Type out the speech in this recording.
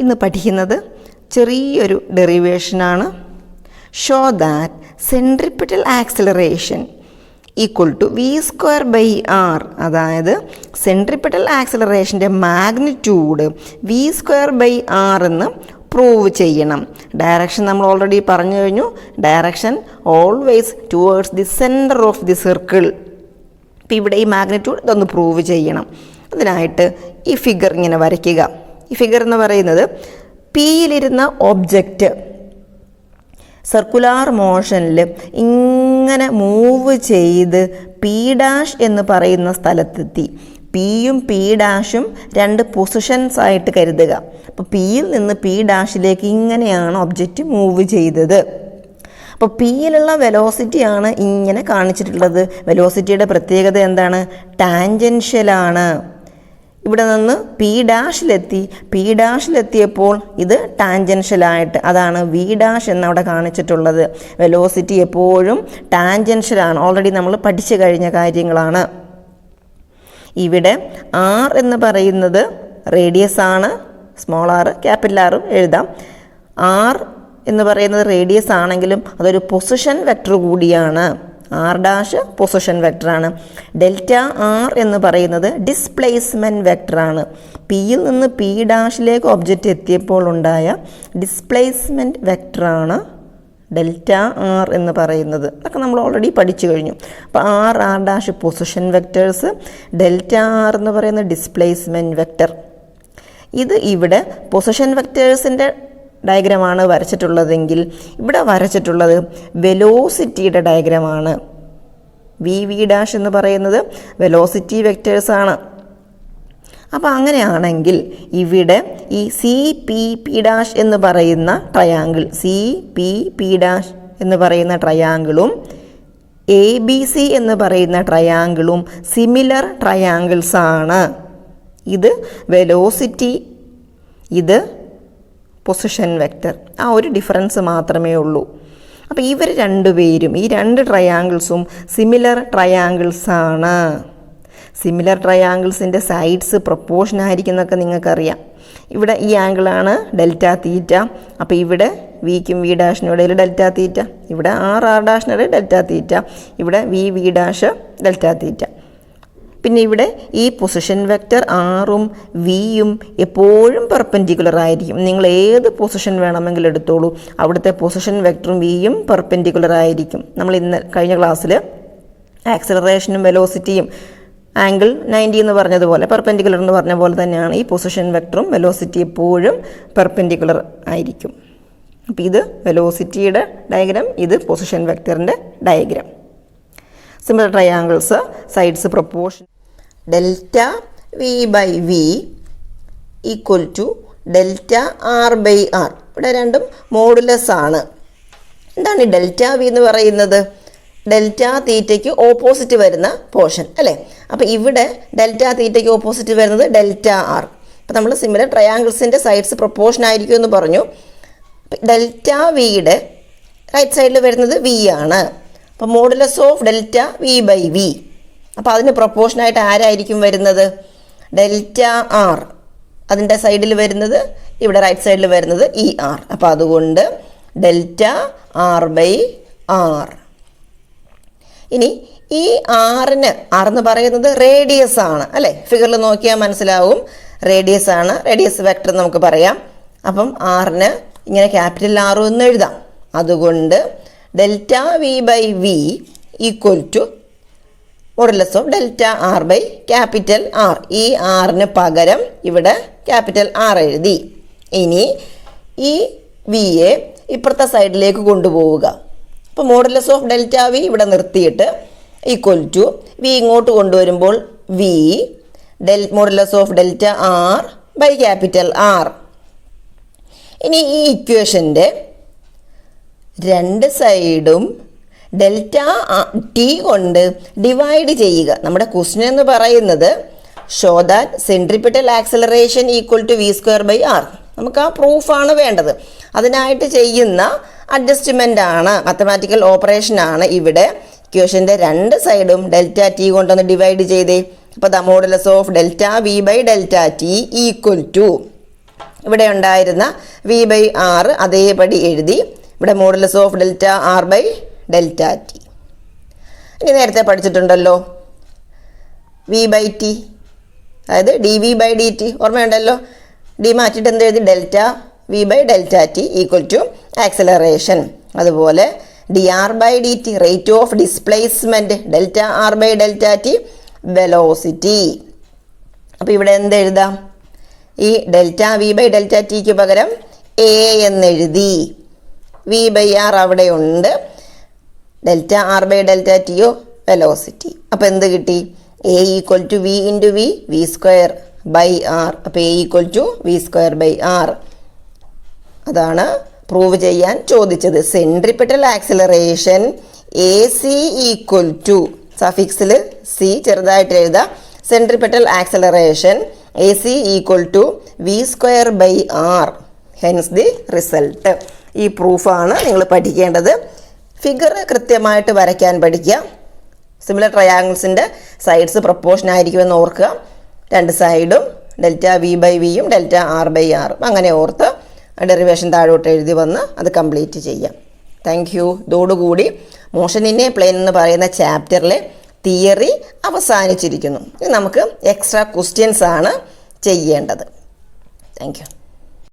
ഇന്ന് പഠിക്കുന്നത് ചെറിയൊരു ഡെറിവേഷനാണ്. Show that centripetal acceleration equal to v²/r, അതായത് സെൻട്രിപെറ്റൽ ആക്സിലറേഷൻ്റെ മാഗ്നിറ്റ്യൂഡ് v²/r എന്ന് പ്രൂവ് ചെയ്യണം. ഡയറക്ഷൻ നമ്മൾ ഓൾറെഡി പറഞ്ഞു കഴിഞ്ഞു. Direction always towards the centre of the circle. ഇപ്പം ഇവിടെ ഈ മാഗ്നിറ്റ്യൂഡ് ഇതൊന്ന് പ്രൂവ് ചെയ്യണം. അതിനായിട്ട് ഈ ഫിഗർ ഇങ്ങനെ വരയ്ക്കുക. ഈ ഫിഗർ എന്ന് പറയുന്നത് പിയിലിരുന്ന ഒബ്ജക്റ്റ് സർക്കുലാർ മോഷനിൽ ഇങ്ങനെ മൂവ് ചെയ്ത് P' എന്ന് പറയുന്ന സ്ഥലത്തെത്തി. പിയും P' രണ്ട് പൊസിഷൻസ് ആയിട്ട് കരുതുക. അപ്പോൾ പിയിൽ നിന്ന് P' ഇങ്ങനെയാണ് ഒബ്ജക്റ്റ് മൂവ് ചെയ്തത്. അപ്പോൾ പിയിലുള്ള വെലോസിറ്റിയാണ് ഇങ്ങനെ കാണിച്ചിട്ടുള്ളത്. വെലോസിറ്റിയുടെ പ്രത്യേകത എന്താണ്? ടാൻജൻഷ്യലാണ്. ഇവിടെ നിന്ന് P'-ലെത്തിയപ്പോൾ ഇത് ടാൻജൻഷ്യലായിട്ട്, അതാണ് V' എന്നവിടെ കാണിച്ചിട്ടുള്ളത്. വെലോസിറ്റി എപ്പോഴും ടാൻജൻഷ്യലാണ്. ഓൾറെഡി നമ്മൾ പഠിച്ചു കഴിഞ്ഞ കാര്യങ്ങളാണ്. ഇവിടെ R എന്ന് പറയുന്നത് റേഡിയസ് ആണ്. സ്മോൾ r ക്യാപിറ്റൽ R എഴുതാം. R എന്ന് പറയുന്നത് റേഡിയസ് ആണെങ്കിലും അതൊരു പൊസിഷൻ വെക്ടർ കൂടിയാണ്. R' പൊസിഷൻ വെക്ടറാണ്. ഡെൽറ്റ R എന്ന് പറയുന്നത് ഡിസ്പ്ലേസ്മെൻറ്റ് വെക്ടറാണ്. പിയിൽ നിന്ന് P' ഒബ്ജക്റ്റ് എത്തിയപ്പോൾ ഉണ്ടായ ഡിസ്പ്ലേസ്മെൻറ്റ് വെക്ടറാണ് ഡെൽറ്റ R എന്ന് പറയുന്നത്. അതൊക്കെ നമ്മൾ ഓൾറെഡി പഠിച്ചു കഴിഞ്ഞു. അപ്പോൾ R' position vectors, delta R എന്ന് പറയുന്ന ഡിസ്പ്ലേസ്മെൻറ്റ് വെക്ടർ. ഇത് ഇവിടെ പൊസിഷൻ വെക്ടേഴ്സിൻ്റെ ഡയഗ്രമാണ് വരച്ചിട്ടുള്ളതെങ്കിൽ ഇവിടെ വരച്ചിട്ടുള്ളത് വെലോസിറ്റിയുടെ ഡയഗ്രമാണ്. v' എന്ന് പറയുന്നത് വെലോസിറ്റി വെക്ടേഴ്സാണ്. അപ്പോൾ അങ്ങനെയാണെങ്കിൽ ഇവിടെ ഈ CPP' എന്ന് പറയുന്ന ട്രയാങ്കിൾ, CPP' എന്ന് പറയുന്ന ട്രയാങ്കിളും ABC എന്ന് പറയുന്ന ട്രയാങ്കിളും സിമിലർ ട്രയാങ്കിൾസാണ്. ഇത് വെലോസിറ്റി, ഇത് പൊസിഷൻ വെക്റ്റർ. ആ ഒരു ഡിഫറൻസ് മാത്രമേ ഉള്ളൂ. അപ്പോൾ ഇവർ രണ്ടുപേരും, ഈ രണ്ട് ട്രയാങ്കിൾസും സിമിലർ ട്രയാങ്കിൾസാണ്. സിമിലർ ട്രയാങ്കിൾസിൻ്റെ സൈഡ്സ് പ്രൊപ്പോർഷൻ ആയിരിക്കുന്നതൊക്കെ നിങ്ങൾക്കറിയാം. ഇവിടെ ഈ ആംഗിളാണ് ഡെൽറ്റ തീറ്റ. അപ്പോൾ ഇവിടെ വിക്കും V'-നും ഇടയിൽ ഡെൽറ്റ തീറ്റ, ഇവിടെ R'-നും ഇടയിൽ ഡെൽറ്റ തീറ്റ, ഇവിടെ V' ഡെൽറ്റ തീറ്റ. പിന്നെ ഇവിടെ ഈ പൊസിഷൻ വെക്റ്റർ ആറും വിയും എപ്പോഴും പെർപെൻഡിക്കുലർ ആയിരിക്കും. നിങ്ങൾ ഏത് പൊസിഷൻ വേണമെങ്കിലും എടുത്തോളൂ, അവിടുത്തെ പൊസിഷൻ വെക്ടറും വിയും പെർപെൻഡിക്കുലർ ആയിരിക്കും. നമ്മൾ കഴിഞ്ഞ ക്ലാസ്സിൽ ആക്സിലറേഷനും വെലോസിറ്റിയും ആംഗിൾ 90 എന്ന് പറഞ്ഞതുപോലെ, പെർപെൻഡിക്കുലർ എന്ന് പറഞ്ഞ പോലെ തന്നെയാണ് ഈ പൊസിഷൻ വെക്ടറും വെലോസിറ്റി എപ്പോഴും പെർപെൻഡിക്കുലർ ആയിരിക്കും. അപ്പോൾ ഇത് വെലോസിറ്റിയുടെ ഡയഗ്രാം, ഇത് പൊസിഷൻ വെക്ടറിൻ്റെ diagram. Similar triangles, sides proportion. Delta V/V equal to delta R/R. ഇവിടെ രണ്ടും മോഡുലസ് ആണ്. എന്താണ് ഈ ഡെൽറ്റ V എന്ന് പറയുന്നത്? ഡെൽറ്റ തീറ്റയ്ക്ക് ഓപ്പോസിറ്റ് വരുന്ന പോർഷൻ അല്ലേ? അപ്പോൾ ഇവിടെ ഡെൽറ്റ തീറ്റയ്ക്ക് ഓപ്പോസിറ്റ് വരുന്നത് ഡെൽറ്റ R. അപ്പോൾ നമ്മൾ സിമിലർ ട്രയാങ്കിൾസിൻ്റെ സൈഡ്സ് പ്രൊപ്പോർഷൻ ആയിരിക്കും എന്ന് പറഞ്ഞു. ഡെൽറ്റ വിയുടെ റൈറ്റ് സൈഡിൽ വരുന്നത് V ആണ്. അപ്പോൾ മോഡുലസ് ഓഫ് ഡെൽറ്റ V/V. അപ്പോൾ അതിന് പ്രൊപ്പോർഷനായിട്ട് ആരായിരിക്കും വരുന്നത്? Delta R. അതിൻ്റെ സൈഡിൽ വരുന്നത്, ഇവിടെ റൈറ്റ് സൈഡിൽ വരുന്നത് ER. അപ്പോൾ അതുകൊണ്ട് ഡെൽറ്റ R/R. ഇനി ഈ R എന്ന് പറയുന്നത് റേഡിയസ് ആണ് അല്ലേ? ഫിഗറിൽ നോക്കിയാൽ മനസ്സിലാവും, റേഡിയസ് ആണ്. റേഡിയസ് വെക്ടർ നമുക്ക് പറയാം. അപ്പം R ഇങ്ങനെ ക്യാപിറ്റൽ R എന്ന് എഴുതാം. അതുകൊണ്ട് delta V/V equal to modulus of delta R/R. ഈ R പകരം ഇവിടെ ക്യാപിറ്റൽ R എഴുതി. ഇനി ഈ വിയെ ഇപ്പുറത്തെ സൈഡിലേക്ക് കൊണ്ടുപോവുക. അപ്പോൾ മോഡുലസ് ഓഫ് ഡെൽറ്റ V ഇവിടെ നിർത്തിയിട്ട് ഈക്വൽ ടു V ഇങ്ങോട്ട് കൊണ്ടുവരുമ്പോൾ V modulus of delta R/R. ഇനി ഈ ഇക്വേഷൻ്റെ രണ്ട് സൈഡും ഡെൽറ്റ T കൊണ്ട് ഡിവൈഡ് ചെയ്യുക. നമ്മുടെ ക്വസ്റ്റ്യൻ എന്ന് പറയുന്നത് show that centripetal acceleration equal to v²/r. നമുക്ക് ആ പ്രൂഫാണ് വേണ്ടത്. അതിനായിട്ട് ചെയ്യുന്ന അഡ്ജസ്റ്റ്മെൻ്റ് ആണ്, മാത്തമാറ്റിക്കൽ ഓപ്പറേഷൻ ആണ്. ഇവിടെ ഇക്വേഷൻ്റെ രണ്ട് സൈഡും ഡെൽറ്റ T കൊണ്ടൊന്ന് ഡിവൈഡ് ചെയ്തേ. അപ്പോൾ ദ മോഡുലസ് ഓഫ് ഡെൽറ്റ V/ഡെൽറ്റ T ഈക്വൽ ടു ഇവിടെ ഉണ്ടായിരുന്ന വി ബൈ ആർ അതേപടി എഴുതി. ഇവിടെ modulus of delta R by delta T. ഇനി നേരത്തെ പഠിച്ചിട്ടുണ്ടല്ലോ വി ബൈ ടി, അതായത് D V by D T, ഓർമ്മയുണ്ടല്ലോ. ഡി മാറ്റിയിട്ട് എന്ത് എഴുതി? Delta V by delta T equal to acceleration. അതുപോലെ D R by D T rate of displacement, delta R by delta T velocity. അപ്പോൾ ഇവിടെ എന്തെഴുതാം? ഈ delta V by delta ടിക്ക് പകരം എ എന്നെഴുതി. വി ബൈ ആർ അവിടെ ഉണ്ട്, ഡെൽറ്റ ആർ ബൈ ഡെൽറ്റ ടിയോ വെലോസിറ്റി. അപ്പോൾ എന്ത് കിട്ടി? A equal to V into V, V square by R. അപ്പോൾ A equal to V square by R. അതാണ് പ്രൂവ് ചെയ്യാൻ ചോദിച്ചത്. Centripetal acceleration A C equal to, സഫിക്സിൽ സി ചെറുതായിട്ട് എഴുതാം. Centripetal acceleration A C equal to V square by R. Hence the result. ഈ പ്രൂഫാണ് നിങ്ങൾ പഠിക്കേണ്ടത്. ഫിഗർ കൃത്യമായിട്ട് വരയ്ക്കാൻ പഠിക്കുക. സിമിലർ ട്രയാങ്കിൾസിൻ്റെ സൈഡ്സ് പ്രൊപ്പോർഷൻ ആയിരിക്കുമെന്ന് ഓർക്കുക. രണ്ട് സൈഡും ഡെൽറ്റ വി ബൈ വിയും ഡെൽറ്റ ആർ ബൈ ആറും അങ്ങനെ ഓർത്ത് ഡെറിവേഷൻ താഴോട്ട് എഴുതി വന്ന് അത് കംപ്ലീറ്റ് ചെയ്യാം. Thank you. ഇതോടുകൂടി മോഷൻ ഇൻ എ പ്ലെയിൻ എന്ന് പറയുന്ന ചാപ്റ്ററിലെ തിയറി അവസാനിച്ചിരിക്കുന്നു. ഇനി നമുക്ക് എക്സ്ട്രാ ക്വസ്റ്റ്യൻസ് ആണ് ചെയ്യേണ്ടത്. Thank you.